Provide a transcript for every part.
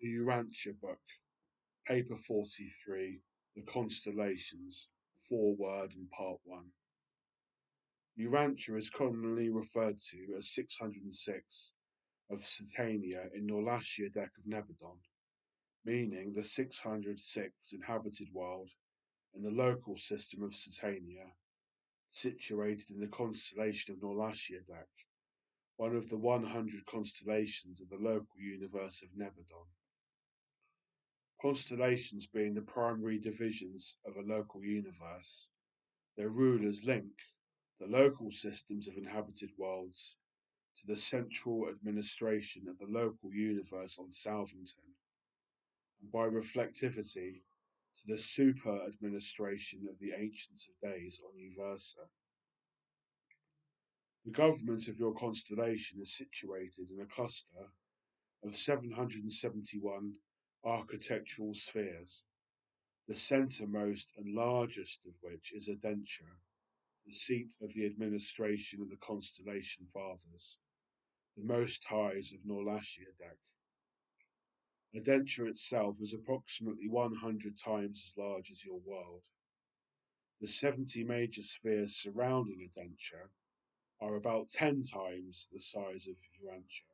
The Urantia Book, Paper 43, The Constellations, Foreword and Part 1. Urantia is commonly referred to as 606 of Satania in Norlatia deck of Nebadon, meaning the 606th inhabited world in the local system of Satania, situated in the constellation of Norlatia deck, one of the 100 constellations of the local universe of Nebadon. Constellations being the primary divisions of a local universe, their rulers link the local systems of inhabited worlds to the central administration of the local universe on Salvington, and by reflectivity to the super-administration of the Ancients of Days on Uversa. The government of your constellation is situated in a cluster of 771 architectural spheres, the centremost and largest of which is Edentia, the seat of the administration of the constellation fathers, the Most Highs of Norlatia deck. Edentia itself is approximately 100 times as large as your world. The 70 major spheres surrounding Edentia are about 10 times the size of Urantia,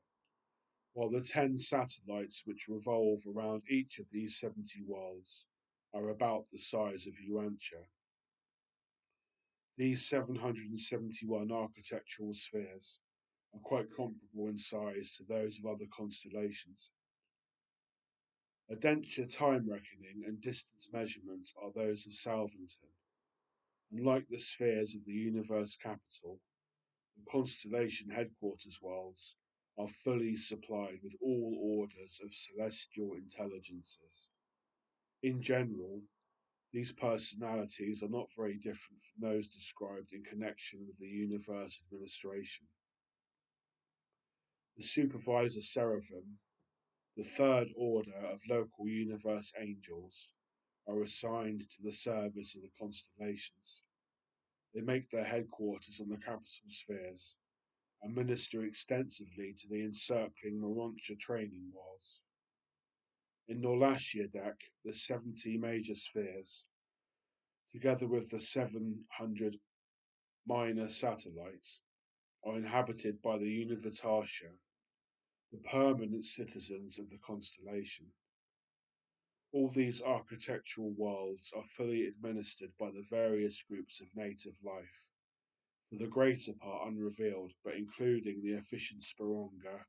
while the 10 satellites which revolve around each of these 70 worlds are about the size of Urantia. These 771 architectural spheres are quite comparable in size to those of other constellations. Edentia time reckoning and distance measurement are those of Salvington, and like the spheres of the universe capital, the constellation headquarters worlds are fully supplied with all orders of celestial intelligences. In general, these personalities are not very different from those described in connection with the universe administration. The supervisor seraphim, the third order of local universe angels, are assigned to the service of the constellations. They make their headquarters on the capital spheres and minister extensively to the encircling Morontia training walls. In Norlatia deck, the 70 major spheres, together with the 700 minor satellites, are inhabited by the Univertatia, the permanent citizens of the constellation. All these architectural worlds are fully administered by the various groups of native life, for the greater part unrevealed, but including the efficient Sporonga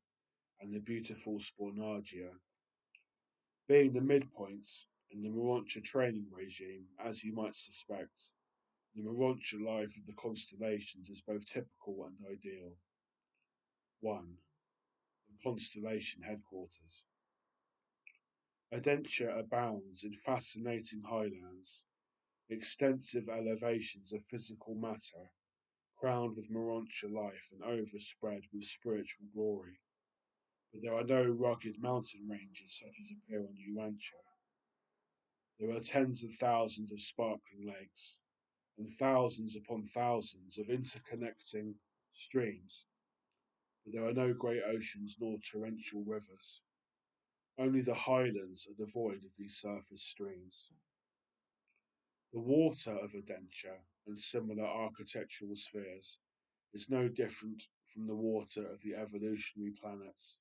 and the beautiful Spornagia. Being the midpoints in the Morontia training regime, as you might suspect, the Morontia life of the constellations is both typical and ideal. 1. The constellation headquarters. Edentia abounds in fascinating highlands, extensive elevations of physical matter, crowned with Morontia life and overspread with spiritual glory. But there are no rugged mountain ranges such as appear on Urantia. There are tens of thousands of sparkling lakes, and thousands upon thousands of interconnecting streams, but there are no great oceans nor torrential rivers. Only the highlands are devoid of these surface streams. The water of Edentia and similar architectural spheres is no different from the water of the evolutionary planets.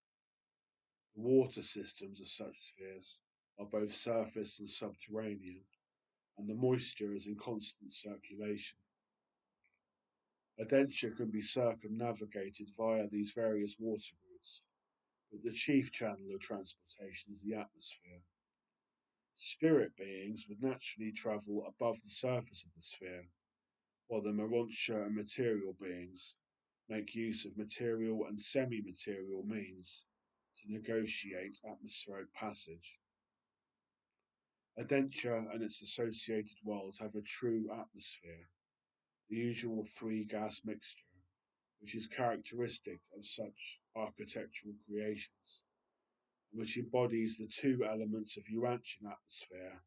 The water systems of such spheres are both surface and subterranean, and the moisture is in constant circulation. Edentia can be circumnavigated via these various water routes, but the chief channel of transportation is the atmosphere. Spirit beings would naturally travel above the surface of the sphere, while the Morontia and material beings make use of material and semi-material means to negotiate atmospheric passage. Edentia and its associated worlds have a true atmosphere, the usual three-gas mixture, which is characteristic of such architectural creations, which embodies the two elements of Urantian atmosphere,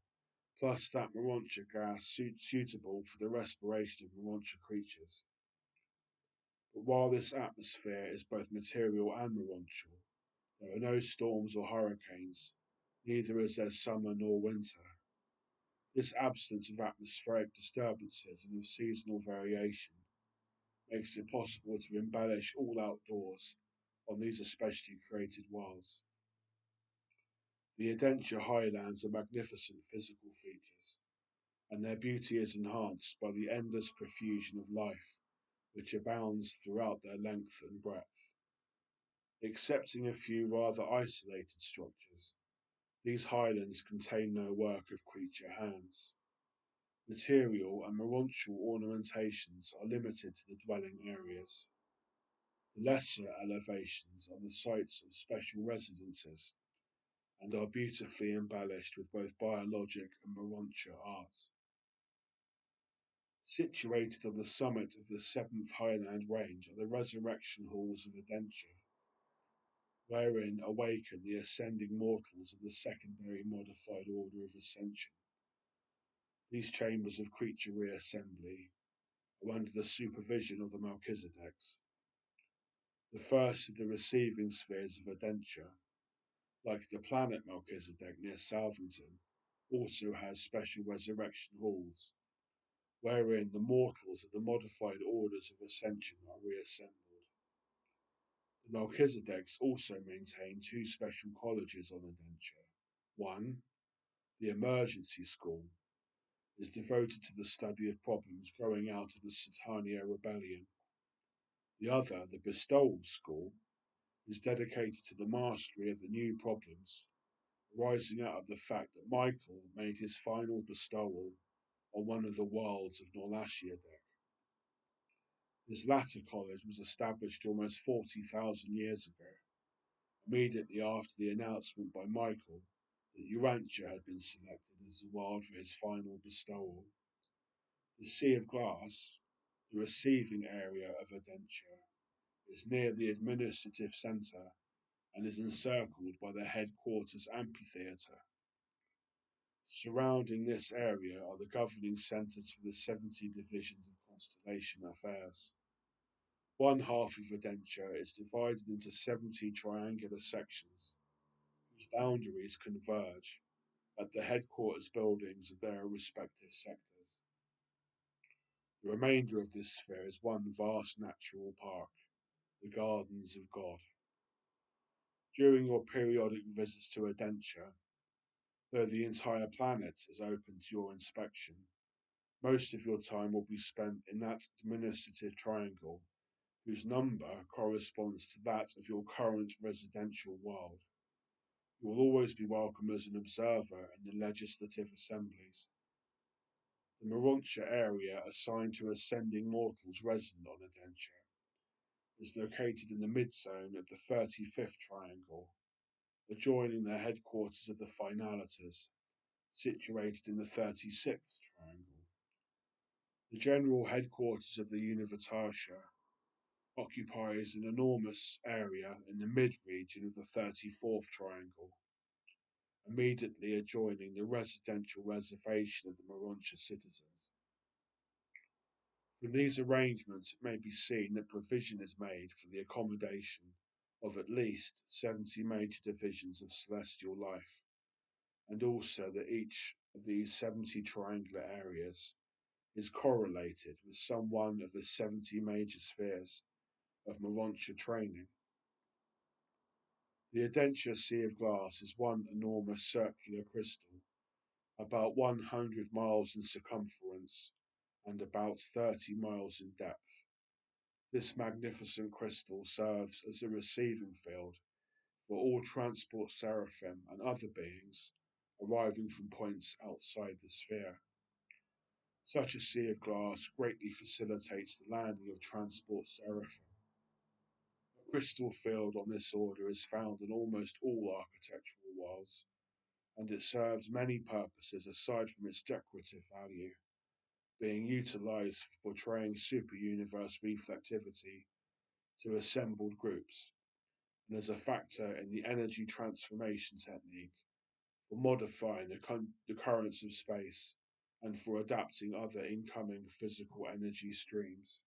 plus that Morontia gas suitable for the respiration of Morontia creatures. But while this atmosphere is both material and Morontial, there are no storms or hurricanes, neither is there summer nor winter. This absence of atmospheric disturbances and of seasonal variation makes it possible to embellish all outdoors on these especially created worlds. The Edentia highlands are magnificent physical features, and their beauty is enhanced by the endless profusion of life which abounds throughout their length and breadth. Excepting a few rather isolated structures, these highlands contain no work of creature hands. Material and morontial ornamentations are limited to the dwelling areas. The lesser elevations are the sites of special residences and are beautifully embellished with both biologic and morontia art. Situated on the summit of the seventh Highland Range are the resurrection halls of Edentia, wherein awaken the ascending mortals of the secondary modified order of ascension. These chambers of creature reassembly are under the supervision of the Melchizedeks. The first of the receiving spheres of Edentia, like the planet Melchizedek near Salvington, also has special resurrection halls, wherein the mortals of the modified orders of ascension are reassembled. The Melchizedeks also maintain two special colleges on Edentia. One, the Emergency School, is devoted to the study of problems growing out of the Satania rebellion. The other, the Bestowal School, is dedicated to the mastery of the new problems arising out of the fact that Michael made his final bestowal on one of the worlds of Norlashiadek. This latter college was established almost 40,000 years ago, immediately after the announcement by Michael that Urantia had been selected as the world for his final bestowal. The Sea of Glass, the receiving area of Edentia, is near the administrative centre and is encircled by the headquarters amphitheatre. Surrounding this area are the governing centres for the 70 divisions of constellation affairs. One half of Edentia is divided into 70 triangular sections, whose boundaries converge at the headquarters buildings of their respective sectors. The remainder of this sphere is one vast natural park, the Gardens of God. During your periodic visits to Edentia, though the entire planet is open to your inspection, most of your time will be spent in that administrative triangle, whose number corresponds to that of your current residential world. You will always be welcome as an observer in the legislative assemblies. The Morontia area assigned to ascending mortals resident on Edentia is located in the mid-zone of the 35th triangle, adjoining the headquarters of the Finalitas, situated in the 36th triangle. The general headquarters of the Universitatia occupies an enormous area in the mid-region of the 34th triangle, immediately adjoining the residential reservation of the Morontia citizens. From these arrangements it may be seen that provision is made for the accommodation of at least 70 major divisions of celestial life, and also that each of these 70 triangular areas is correlated with some one of the 70 major spheres of Morontia training. The Edentia Sea of Glass is one enormous circular crystal, about 100 miles in circumference and about 30 miles in depth. This magnificent crystal serves as a receiving field for all transport seraphim and other beings arriving from points outside the sphere. Such a sea of glass greatly facilitates the landing of transport seraphim. A crystal field on this order is found in almost all architectural worlds, and it serves many purposes aside from its decorative value, being utilized for portraying super-universe reflectivity to assembled groups, and as a factor in the energy transformation technique for modifying the currents of space and for adapting other incoming physical energy streams.